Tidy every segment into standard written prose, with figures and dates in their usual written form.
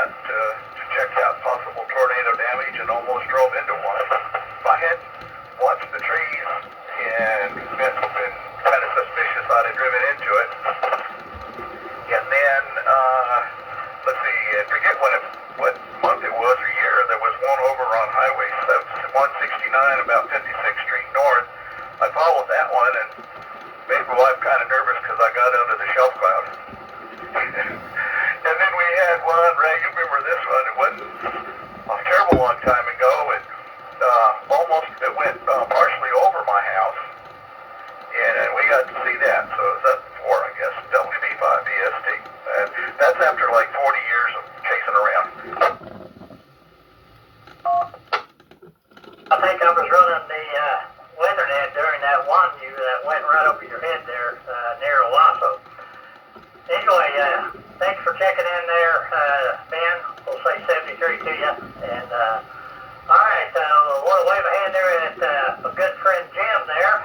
plant to check out possible tornado damage and almost drove into one. If I hadn't watched the trees and been kind of suspicious, I'd have driven into it. And then, let's see, I forget what month it was or year, there was one over on Highway 169 about 56th Street North. I followed that one and made my wife kind of nervous because I got under the shelf cloud. And then we had one, Ray, you remember this one, it wasn't a terrible long time ago, and it went partially over my house, and we got to see that, so it was up 4, I guess, WB5BST, and that's after like 40 years of chasing around. I think I was running the weather net during that one that went right over your head there near Owasso. Anyway, thanks for checking in there, Ben. We'll say 73 to you. And, all right, I want to wave a hand there at a good friend Jim there,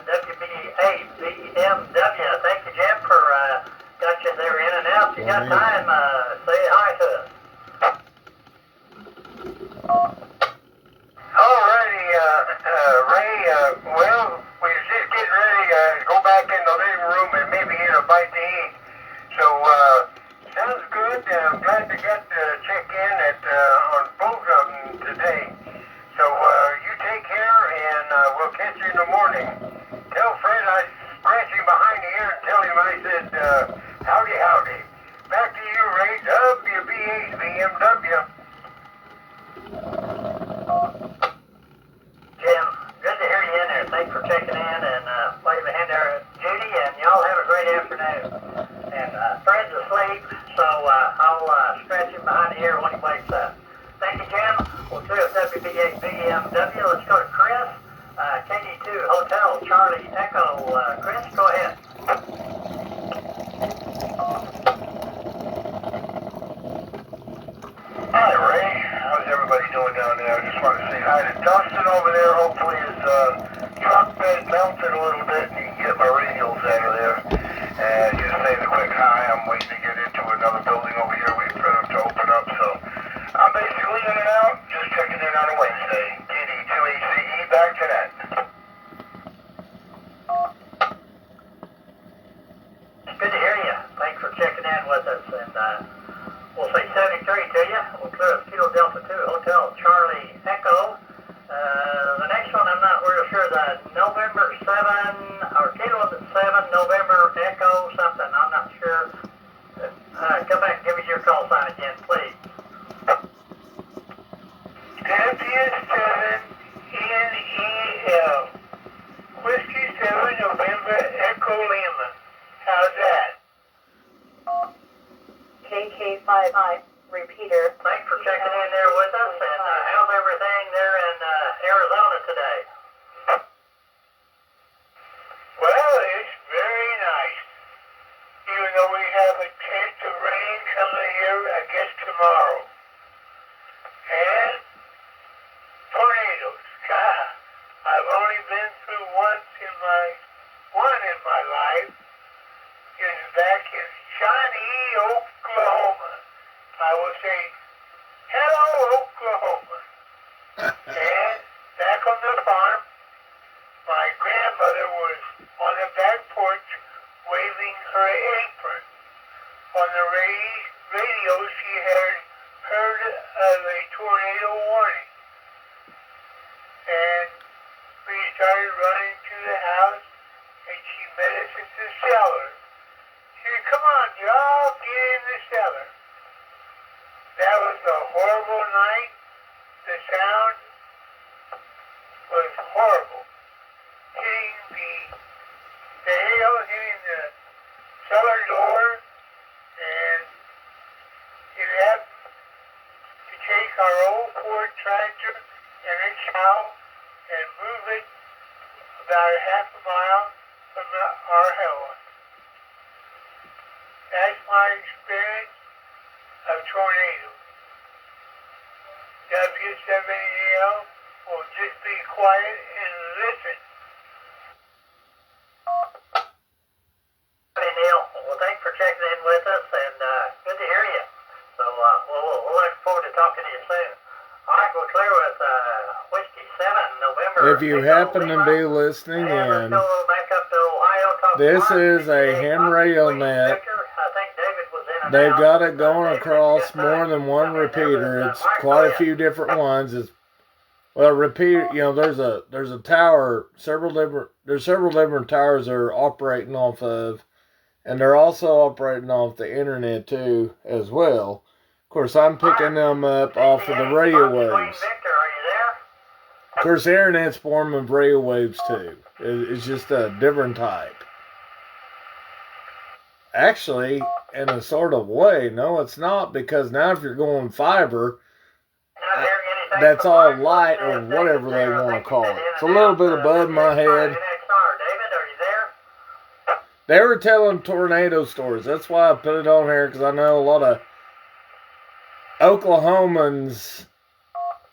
WBABMW. Thank you, Jim, for got you there in and out. You got time, say hi to us. Alrighty, Ray, well, we was just getting ready to go back in the living room and maybe get a bite to eat. So, sounds good. I'm glad to get to check in on both of them today. So, you take care and we'll catch you in the morning. Tell Fred I scratched him behind the ear and tell him I said, howdy, howdy. Back to you, Ray, WBHBMW. Jim, good to hear you in there. Thanks for checking in and wave a hand there at Judy, and y'all have a great afternoon. And Fred's asleep, so I'll scratch him behind the ear when he wakes up. Thank you, Jim. We'll do it WBHBMW. Let's go to Chris. KD2 Hotel Charlie Echo. Chris, go ahead. Hi, Ray. How's everybody doing down there? I just want to say hi to Dustin over there. Hopefully his truck bed melted a little bit and he can get my radials out of there. And just saying a quick hi. I'm waiting to get into another building over here, waiting for them to open up. So I'm basically in and out, just checking in on a Wednesday. KD2ACE, back to that. Good to hear you. Thanks for checking in with us. And we'll say 73 to you. We'll clear up Kilo Delta 2 Hotel Charlie Echo. The next one, I'm not real sure. The November 7, or Kilo 7, November Echo something. I'm not sure. Come back and give me your call sign again, please. W7 NEL. Whiskey 7 November Echo Lima. How's that? KK5I, repeater. Thanks for checking in there with us. And how's everything there in Arizona today? Well, it's very nice. Even though we have a chance of rain coming here, I guess tomorrow. And tornadoes. God, I've only been through one in my life. It was back in Shawnee, Oklahoma. I will say, hello, Oklahoma. And back on the farm, my grandmother was on the back porch waving her apron. On the radio, she had heard of a tornado warning. And we started running to the house, and she met us at the cellar. She said, come on, y'all, get in the cellar. That was a horrible night. The sound was horrible. Hitting the hail hitting the cellar door, and it happened to take our old Ford tractor and a cow and move it about a half a mile from our house. That's my experience of tornadoes. W7EL will just be quiet and listen. Hey, Neil. Well, thanks for checking in with us, and good to hear you. So, we'll talking to you soon. All right, we're clear with Whiskey 7, November. If you happen to be listening in, this is a ham radio net. They've got it going across more than one repeater. It's quite a few different ones. It's, well, repeater, you know, there's a tower, there's several different towers they're operating off of, and they're also operating off the internet too as well. Of course, I'm picking them up off of the radio waves. Of course, the internet's form of radio waves too. It's just a different type. Actually, in a sort of way, no, it's not, because now if you're going fiber, that's all light or whatever they want to call it. It's a little bit above my head. They were telling tornado stories. That's why I put it on here, because I know a lot of Oklahomans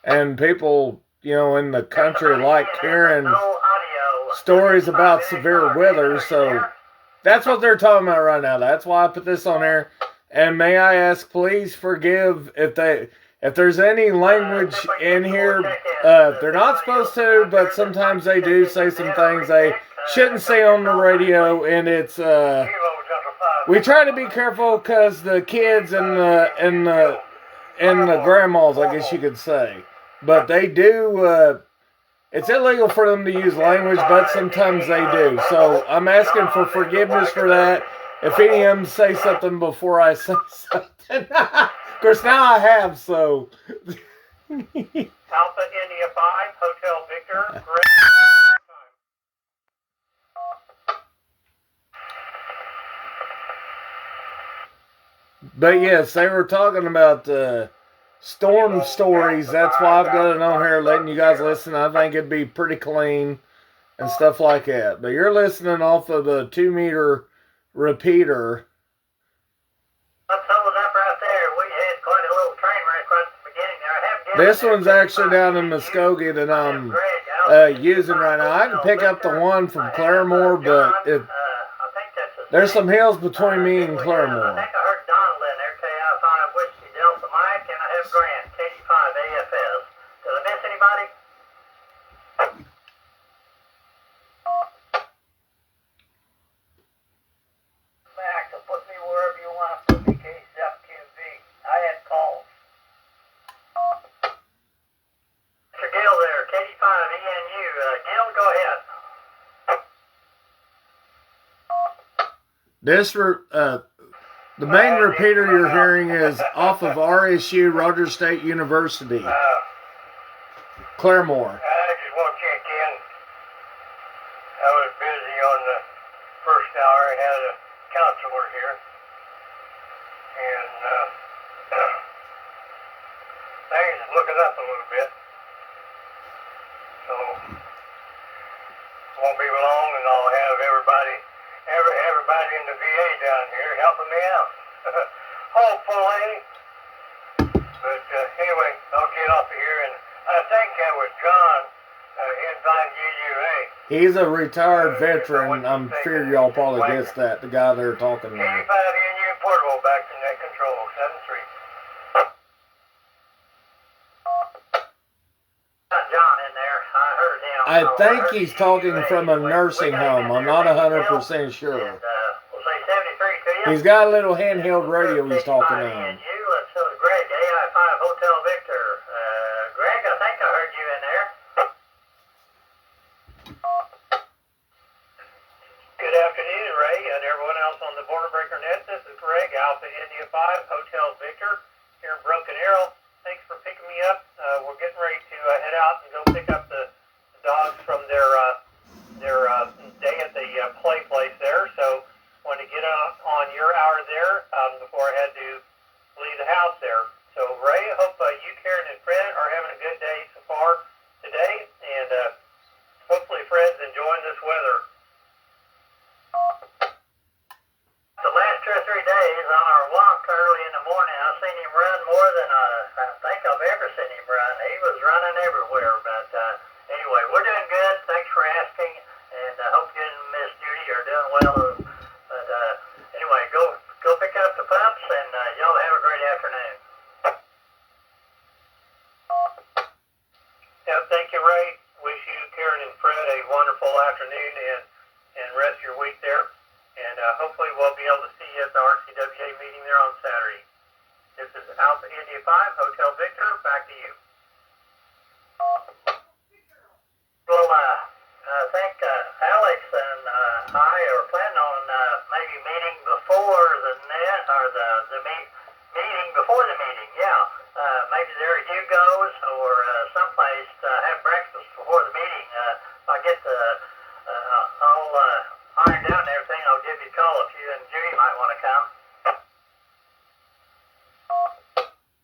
and people, you know, in the country like hearing stories about severe weather, so that's what they're talking about right now. That's why I put this on here. And may I ask, please forgive if there's any language in here. They're not supposed to, but sometimes they do say some things they shouldn't say on the radio, and it's we try to be careful because the kids and the grandmas, I guess you could say, but they do. It's illegal for them to use language, but sometimes they do. So I'm asking for forgiveness for that. If any of them say something before I say something. Of course, now I have, so. Alpha India 5, Hotel Victor. But yes, they were talking about storm stories. That's why I've got it on here letting you guys listen. I think it'd be pretty clean and stuff like that. But you're listening off of the 2-meter repeater. Let's hold it up right there. We had quite a little train wreck right at the beginning there. I have This one's actually down in Muskogee that I'm using right now. I can pick up the one from Claremore, but there's some hills between me and Claremore. I think I heard Donald in there, KI5 Whiskey Delta Mike, and I have Grant, KD5 AFS. Did I miss anybody? Max, put me wherever you want to put me, KSFQV. I had calls. Mr. Gill there, KD5 ENU. Gill, go ahead. The main repeater you're hearing is off of RSU, Rogers State University, Claremore. I just want to check in. I was busy on the first hour. I had a counselor here. And things is looking up a little bit. So, won't be long and I'll have everybody in the VA down here helping me out. Hopefully. But anyway, I'll get off of here, and I think that was John invited UUA. He's a retired veteran. I'm sure y'all probably guessed that, the guy they're talking about. 85 NU portable back to net control, 7-3. John in there. I heard him. I think he's talking from a nursing home. I'm not 100% sure. We'll say 73 to you. He's got a little handheld radio he's talking on. Let's go to Greg, AI5 Hotel Victor. Greg, I think I heard you in there. Good afternoon, Ray, and everyone else on the Border Breaker Net. This is Greg, Alpha India 5 Hotel Victor, here in Broken Arrow. Thanks for picking me up. We're getting ready to head out and go pick up the dogs from their day at the play place there. So wanted to get on your hour there before I had to leave the house there. So Ray, I hope you, Karen, and Fred are having a good day so far today, and hopefully Fred's enjoying this weather. The last 2 or 3 days on our walk early in the morning, I've seen him run more than I think I've ever seen him run. He was running everywhere, but anyway, we're doing good. Thanks for asking, and I hope you and Miss Judy are doing well. But anyway, go pick up the pups, and y'all have a great afternoon. afternoon and rest your week there. And hopefully we'll be able to see you at the RCWA meeting there on Saturday. This is Alpha India 5, Hotel Victor, back to you. Well, I think Alex and I are planning on maybe meeting before the net, or the meeting before the meeting, yeah. Maybe there at Hugo's or someplace to have breakfast before the meeting. If I get all ironed down and everything, I'll give you a call if you and Judy might want to come.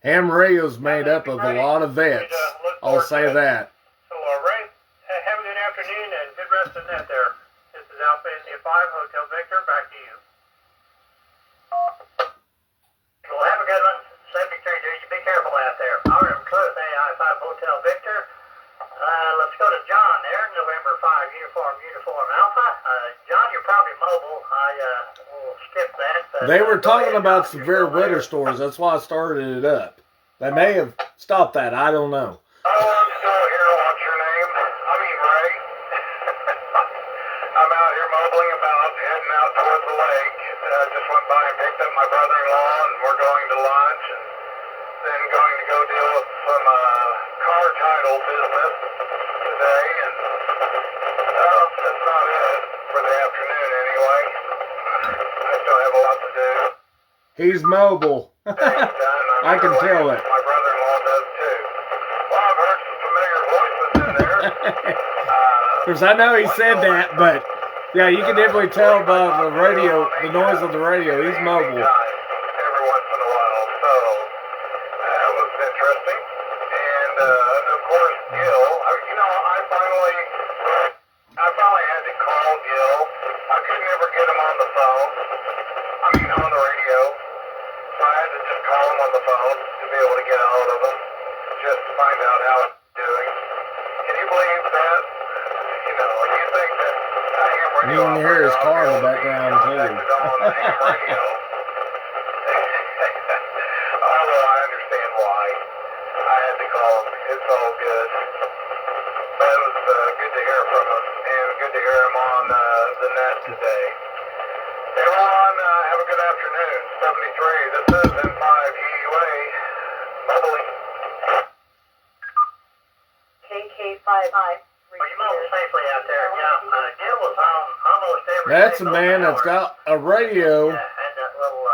Ham radio's made up of a lot of vets. I'll say that. So, Ray, have a good afternoon and good rest of the net there. This is Alpha India 5, Hotel Victor, back to you. Well, have a good one. 73, dude. Be careful out there. RM Close, AI5 Hotel Victor. Let's go to John there, November 5, Uniform Alpha. John, you're probably mobile. I will skip that. They were talking about severe weather storms. That's why I started it up. They may have stopped that. I don't know. Oh, I'm still here. What's your name? I mean, Ray. I'm out here mobiling about, heading out towards the lake. Just went by and picked up my brother-in-law, and we're going to lunch, and then going to go deal with some car title business today, and that's about it for the afternoon anyway. I still have a lot to do. He's mobile. I can tell it. My brother-in-law does too. Well, I've heard some familiar voices in there. Because I know he said that, but yeah, you can definitely tell by the radio, the noise of the radio. He's mobile. Every once in a while, so that was interesting. And of course, Gil. I finally had to call Gil. I could never get him on the phone. I mean, on the radio. So I had to just call him on the phone to be able to get a hold of him, just to find out how he's doing. Can you believe that? You think that AM radio You can hear his car in the background too. Although I understand why. I had to call him. It's all good. But it was good to hear from him, and good to hear him on the net today. Everyone, have a good afternoon. 73, this is M5 UUA, mobiling. KK55. Well, you mobile safely out there. Yeah, Gil was on almost every That's a day, man that's got a radio. Yeah, had that little,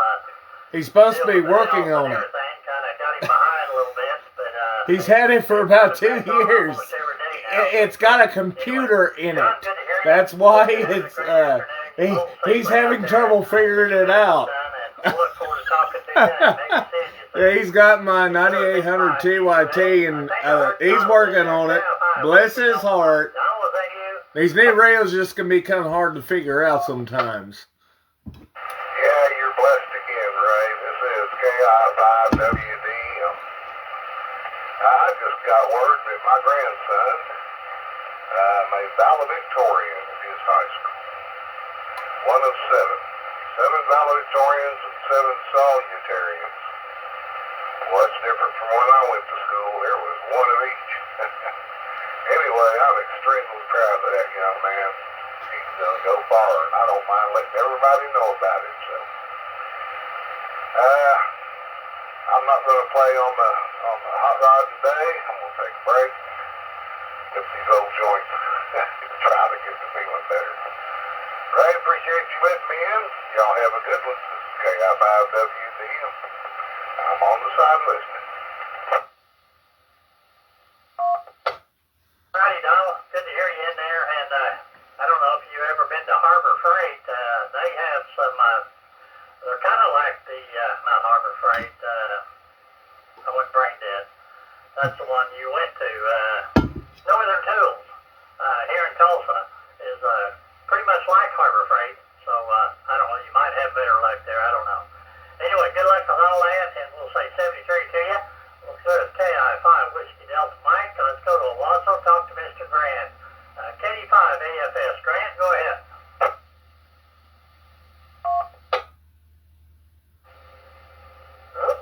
He's supposed to be deal with working the on and it. everything, kind of got him behind a little bit, but, He's had it for about 2 years. almost every day now. It's got a computer in John, it. good to hear you. That's why Have a it's great afternoon. Mobile he's safely having out trouble there. figuring it out. And look forward to talking to you and maybe seeing you soon. Yeah, he's got my 9800 TYT and he's working on it. Bless his heart. Don, was that you? These new radios just can be kind of hard to figure out sometimes. Yeah, you're blessed again, Ray. This is KI5WD. I just got word that my grandson made valedictorian at his high school. One of 7. 7 valedictorians and 7 salutarians. Well, that's different from when I went to school. There was one of each. Anyway, I'm extremely proud of that young man. He's going to go far, and I don't mind letting everybody know about it. So, I'm not going to play on the hot rod today. I'm going to take a break. Get these old joints. Try to get the feeling better. Ray, appreciate you letting me in. Y'all have a good one. This is KI5WD. I'm on the side listening. Howdy, Donald. Good to hear you in there. And I don't know if you've ever been to Harbor Freight. They have some, they're kind of like the, not Harbor Freight, I went brain dead. That's the one you went to. Northern Tools here in Tulsa is pretty much like Harbor Freight. So I don't know, you might have better luck there. I don't know. Anyway, good luck with all that, and we'll say 73 to you. We'll go to KI5 Whiskey Delta Mike. Let's go to Owasso, talk to Mr. Grant. KD5 AFS. Grant, go ahead.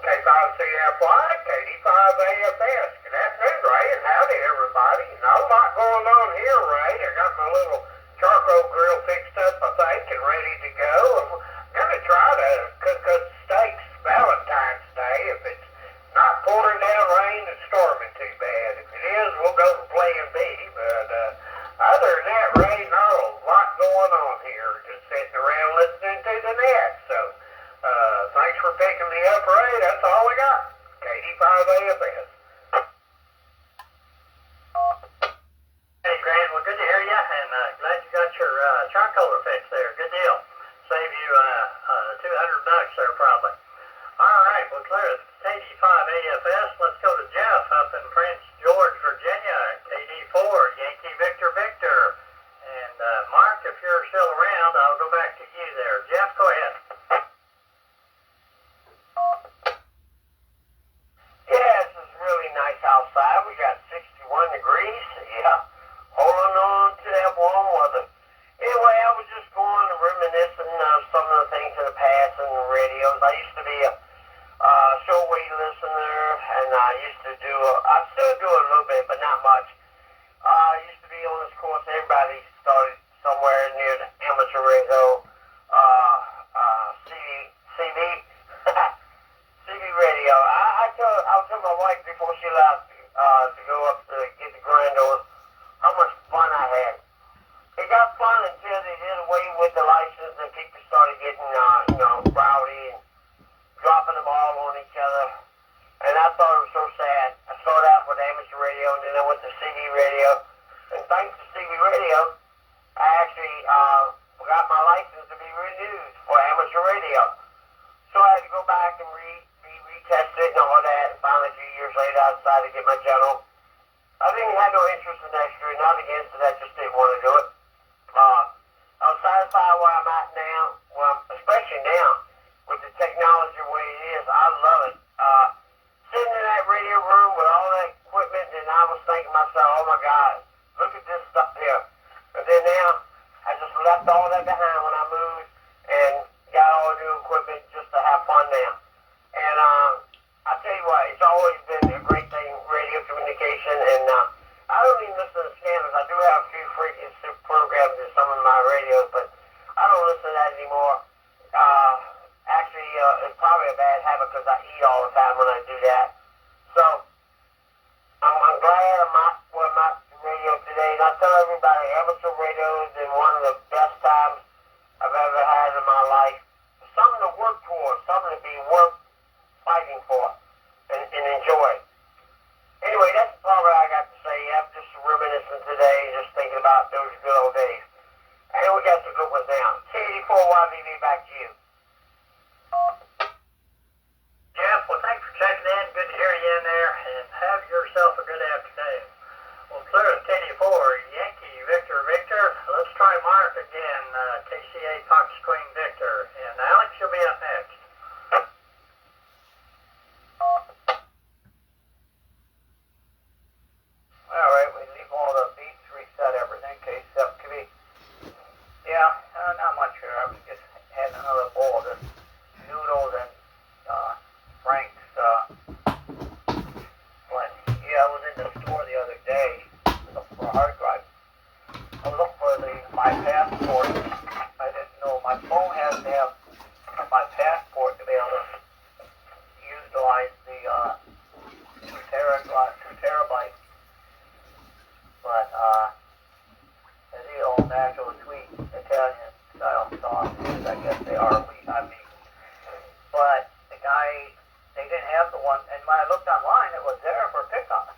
K5CFY, KD5 AFS. Good afternoon, Ray, and howdy, everybody. Not a lot going on here, Ray. I got my little for picking me up, Ray. That's all we got. KD5 AFS. Hey, Grant, well, good to hear you, and glad you got your charcoaler fixed there. Good deal. Save you $200 there, probably. All right, well, clear. KD5 AFS. Let's go to Jeff up in Prince George, Virginia. KD4, Yankee Victor Victor. And Mark, if you're still around, I'll go back to you there. Jeff, go ahead. Yeah, this is really nice outside. We got 61 degrees. Yeah, holding on to that warm weather. Anyway, I was just going and reminiscing of some of the things in the past in the radios. I used to be a shortwave listener, and I still do a little bit, but not much. I used to be on this course. Everybody started somewhere near the amateur radio, CV radio. I'll tell my wife before she left to go up to get the granddaughter how much fun I had. It got fun until they did away with the license and people started getting rowdy and dropping the ball on each other. And I thought it was so sad. I started out with amateur radio, and then I went to CV radio. And thanks to CV radio, I actually got my license to be renewed for amateur radio. So I had to go back and retest it and all that. And finally, a few years later, I decided to get my general. I didn't have no interest in extra, not against it. I just didn't want to do it. I'm satisfied where I'm at now. Well, especially now with the technology the way it is, I love it. Sitting in that radio room with all that equipment, and I was thinking to myself, oh my God, look at this stuff here. And then now, I just left all that behind when I moved and got all the new equipment just to have fun now. And I tell you what, it's always been a great thing, radio communication, and I don't even listen to scanners. I do have a few frequency programs in some of my radios, but I don't listen to that anymore. Actually, it's probably a bad habit because I eat all the time when I do that. So, I'm glad I'm at where I'm at radio today. And I tell everybody, amateur radio has been one of the best times I've ever had in my life. Something to work towards, something to be worth fighting for and enjoy. Anyway, that's probably all I got to say. I'm just reminiscing today, just thinking about those good old days. And we got some good ones now. K84YVV, back to you. Jeff, well, thanks for checking in. Good to hear you in there, and have yourself a good afternoon. Well, clear as KD4, Yankee Victor Victor. Let's try Mark again, KCA Fox Queen Victor. And Alex, you'll be up next. All right, we leave all the beats, reset everything, case up to be. Yeah, not much here. I was just having another bowl of this noodles and Frank's. But yeah, I was in the store the other day looking for a hard drive. I was looking for my passport. I didn't know my phone has to have my passport to be able to utilize the 2 terabytes. But the old natural sweet Italian style sausages, I guess they are wheat, I mean. But the guy, they didn't have the one, and when I looked online, it was there for pickup.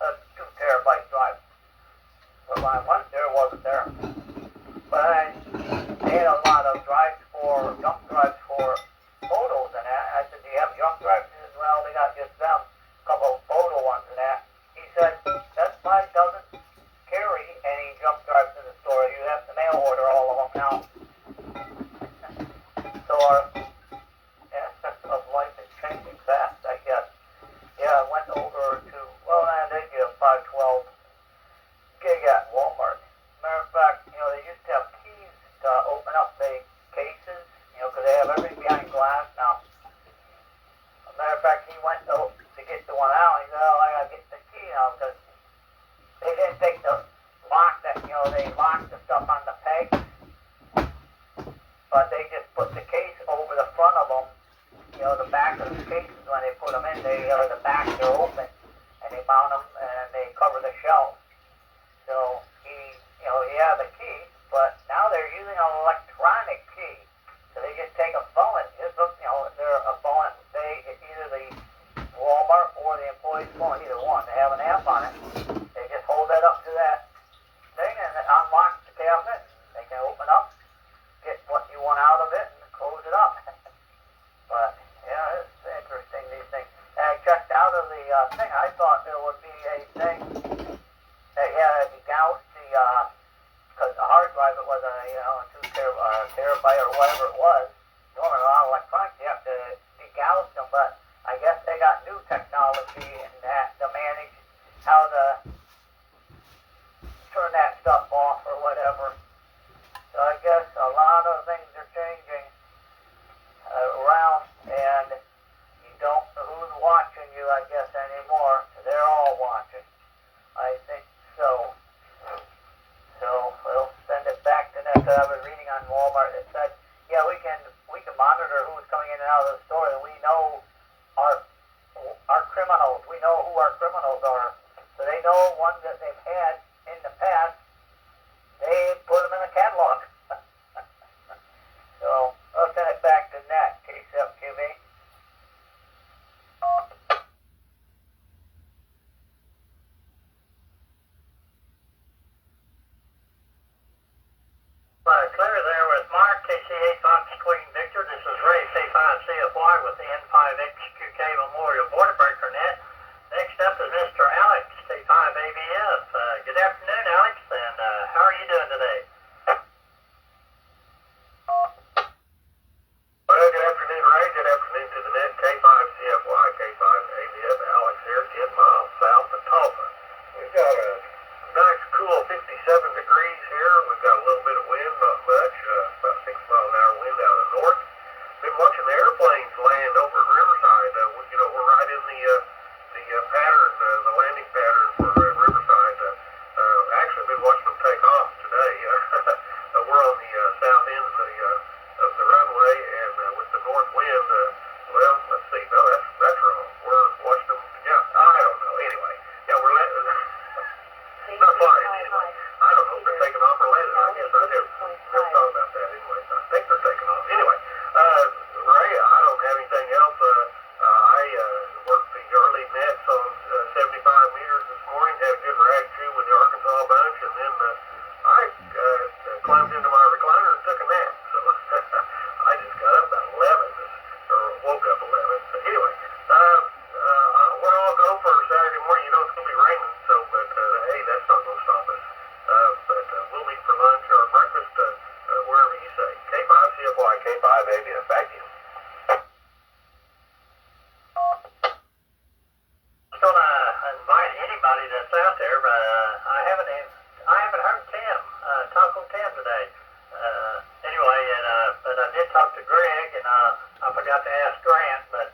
A 2 terabyte drive. But when I went there, it wasn't there. But they had a lot of drives jump drives for photos and that. I said, do you have jump drives? He said, well, they got just them, a couple of photo ones and that. He said, Best Buy doesn't carry any jump drives in the store. You have to mail order all of them now. So our sense of life is changing fast, I guess. Yeah, I went over to, they get a 512 gig at Walmart. Matter of fact, they used to have keys to open up the cases, because they have everything behind glass now. Matter of fact, he went to get the one out. He said, I gotta get the key now because they didn't take the lock they locked the stuff on the peg, but they just put the case over the front of them. The back of the cases when they put them in, the back they're open, and they mount them and they cover the shelf. So he had the key, but now they're using an electronic key. So they just take a phone and just look, they're a thing. I thought there would be a thing that you gouged the, because the hard drive, it was a, a 2 terabyte or whatever it was. Normally, a lot of electronics, you have to degauss them, but I guess they got new technology in that to manage how to turn that stuff off or whatever. So I guess a lot of things are changing around, and you don't know who's watching you, I guess, anymore. They're all watching. I think so. So we'll send it back to that. I was reading on Walmart. It said, yeah, we can monitor who's coming in and out of the store, and we know our criminals. We know who our criminals are. So they know ones that they've had in the past. They put them in the catalog. So I'll send it back to Nat, KCFQV. Clear there with Mark, KC8 Fox Queen Victor. This is Ray, K5CFY with the N5XQK Memorial Border Breaker Net. Next up is Mr. Alex, K5ABF. Good afternoon, Alex, and how are you doing today? Well, good afternoon, Ray. Good afternoon to the net. K5CFY, K5ABF. Alex here, 10 miles south of Tulsa. We've got a nice, cool 57 degrees here. We've got a little bit of wind, not much. About 6-mile-an-hour wind out of the north. Been watching the airplanes land over at Riverside. We're right in the pattern, the landing pattern for Riverside. Actually, been watching them take off today. We're on the south end of the runway, and with the north wind, well, let's see. No, that's wrong. We're watching them. Yeah, I don't know. Anyway, yeah, we're letting. Not flying anyway. I don't know if they're taking off or landing. I guess I never thought about that anyway. I think they're taking off. Anyway, Ray, I don't have anything else. I worked the early nets on 75 meters this morning. Had a good rag chew with the Arkansas bunch, and then I climbed into my recliner and took a nap. So I just got up about 11, or woke up 11. But anyway, we're all go for Saturday morning. You know it's going to be raining, so but hey, that's not going to stop us. But we'll meet for lunch or breakfast, wherever you say. K5CFY, K5ABF. Back to you. Just want to invite anybody that's out there, but I haven't heard Tim, Taco Tim today. Anyway, but I did talk to Greg, and I forgot to ask Grant, but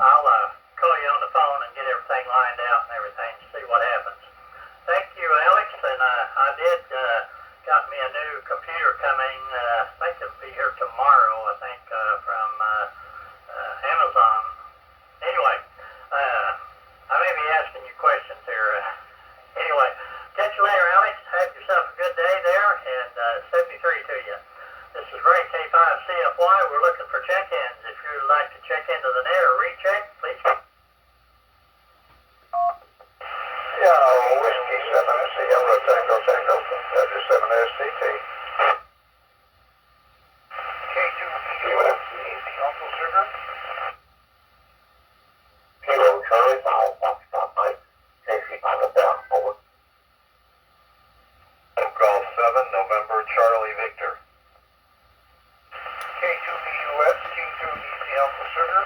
I'll call you on the phone and get everything lined out and everything to see what happens. Thank you, Alex, and I did got me a new computer coming. I think it'll be here tomorrow, I think, from Amazon. Anyway, I may be asking you questions here. Anyway, catch you later, Alex. Have yourself a good day there, and 73 to you. This is Ray, K5CFY. We're looking for check-ins. If you'd like to check into the net or recheck, please. Yeah, Whiskey 7SC, Emerald Tango, Edge 7SCT. K2QF, Easy Uncle Sugar. Kilo Charlie, Foxtrot Mike, KC5 down, over. Golf 7, November, Charlie Victor. K2BUS, King2 Easy Uncle Sugar.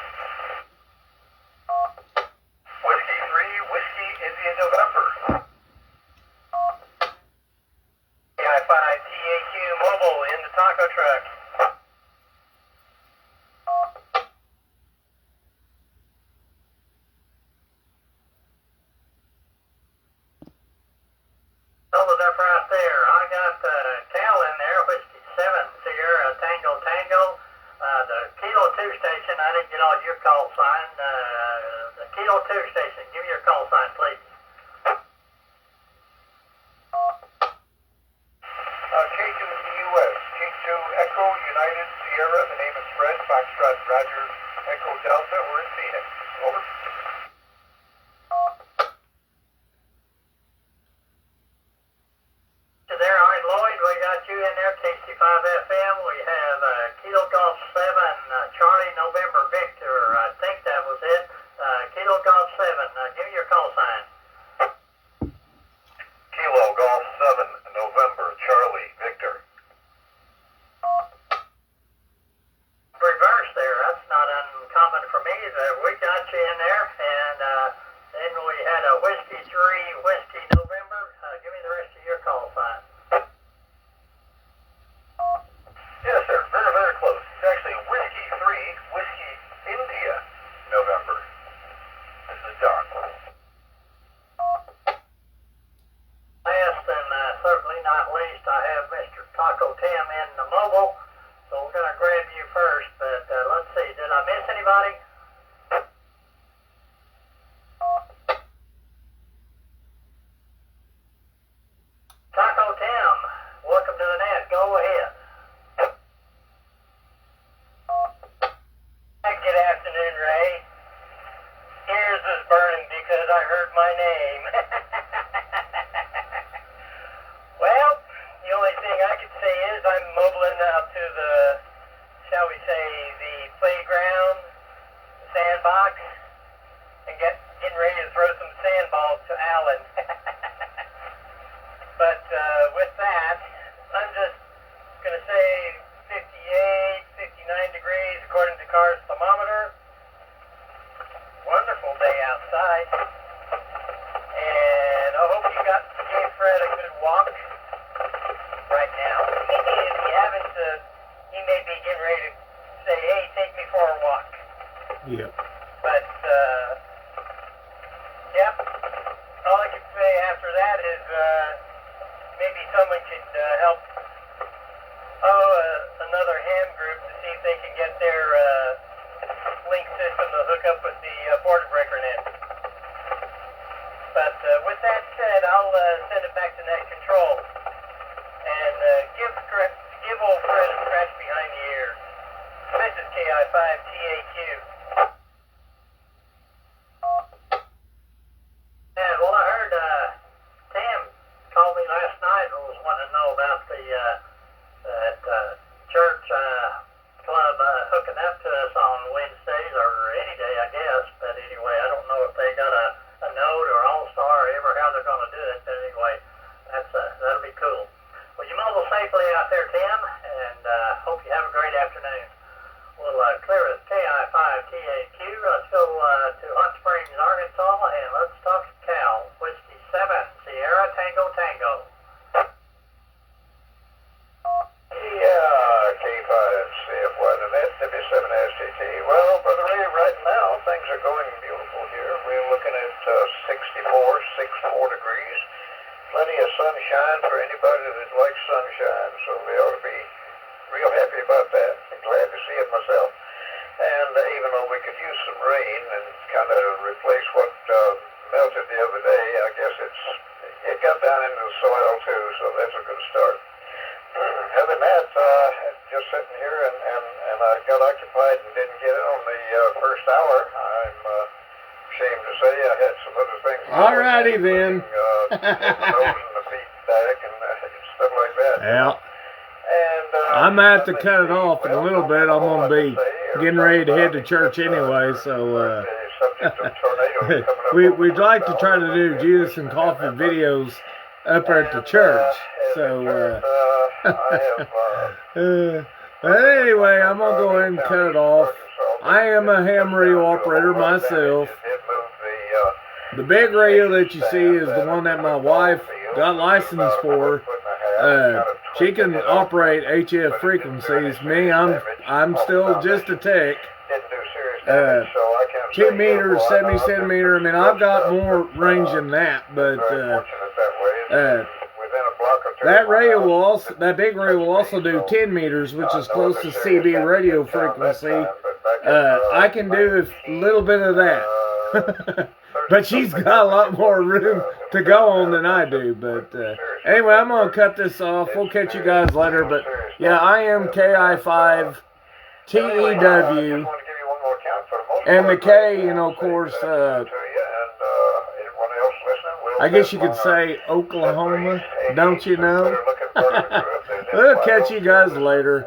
Whiskey 3, Whiskey India November. I5 TAQ Mobile in the taco truck. Hold it up right there. I got Cal in there, Whiskey 7 Sierra Tango Tango. The Kilo 2 station, I didn't get all your call sign. The Kilo 2 station, give me your call sign, please. K2 US, King2 Echo United Sierra, the name is Fred, Foxtrot Roger, Echo Delta, we're in Phoenix. Over. There, all right, Lloyd, we got you in there, KC5FM. We have Kilo Golf 7, Charlie November Victor. I think that was it. Kilo Golf 7, days, we got you in there, and then we had a Whiskey 3, Whiskey November. Give me the rest of your call sign. Yes, sir. Very, very close. It's actually Whiskey 3, Whiskey India, November. This is Don. Last and certainly not least, I have Mr. Taco Tim in the mobile, so we're going to grab you first, but let's see, did I miss anybody? Taco Tim, welcome to the net, go ahead. Good afternoon, Ray. Ears is burning because I heard my name. Well, the only thing I could say is I'm mobiling out to the, shall we say, the playground, the sandbox, and getting ready to throw some sandballs to Alan. But with that, I'm just going to say 58, 59 degrees according to car's thermometer. Wonderful day outside. And I hope you gave Fred a good walk right now. If you haven't, he may be getting ready to say, hey, take me for a walk. Yep. But, yep. All I can say after that is maybe someone could help another ham group to see if they can get their link system to hook up with the border breaker net. But with that said, I'll send it back to net control and give old Fred a scratch behind the ear. This is KI5TAQ. Yeah, well, I heard Tim called me last night and was wanting to know about the that church club hooking up to us on Wednesdays or any day, I guess. But anyway, I don't know if they got a note or all-star or ever how they're going to do it. But anyway, that'll be cool. Well, you mobile safely out there, Tim, and hope you have a great afternoon. We'll clear it KI5TAQ. Let's go to Hot Springs, Arkansas, and let's talk to Cal. Whiskey 7, Sierra Tango Tango. Yeah, K5CFY to net, W7STT. Well, Brother Ray, right now things are going beautiful here. We're looking at 64 degrees. Plenty of sunshine for anybody that likes sunshine, so they ought to be real happy about that. I'm glad to see it myself. And even though we could use some rain and kind of replace what melted the other day, I guess it got down into the soil too, so that's a good start. Other than that, just sitting here and I got occupied and didn't get in on the first hour. I'm ashamed to say I had some other things. Alrighty then. The nose and the feet back and stuff like that. Yeah. And, I might have to cut it off in a little bit. I'm going to be getting ready to head to church anyway, so we'd like to try to do juice and coffee videos up at the church. So, but anyway, I'm going to go ahead and cut it off. I am a ham radio operator myself. The big radio that you see is the one that my wife got licensed for. She can operate HF frequencies. Me, I'm still just a tech. 2 meters, 70 centimeter. I mean, I've got more range than that, but that radio will also, that big radio will also do 10 meters, which is close to CB radio frequency. I can do a little bit of that. But she's got a lot more room to go on than I do. But anyway, I'm going to cut this off. We'll catch you guys later. But yeah, I am KI5 TEW. And the K, you know, of course, I guess you could say Oklahoma, don't you know? We'll catch you guys later.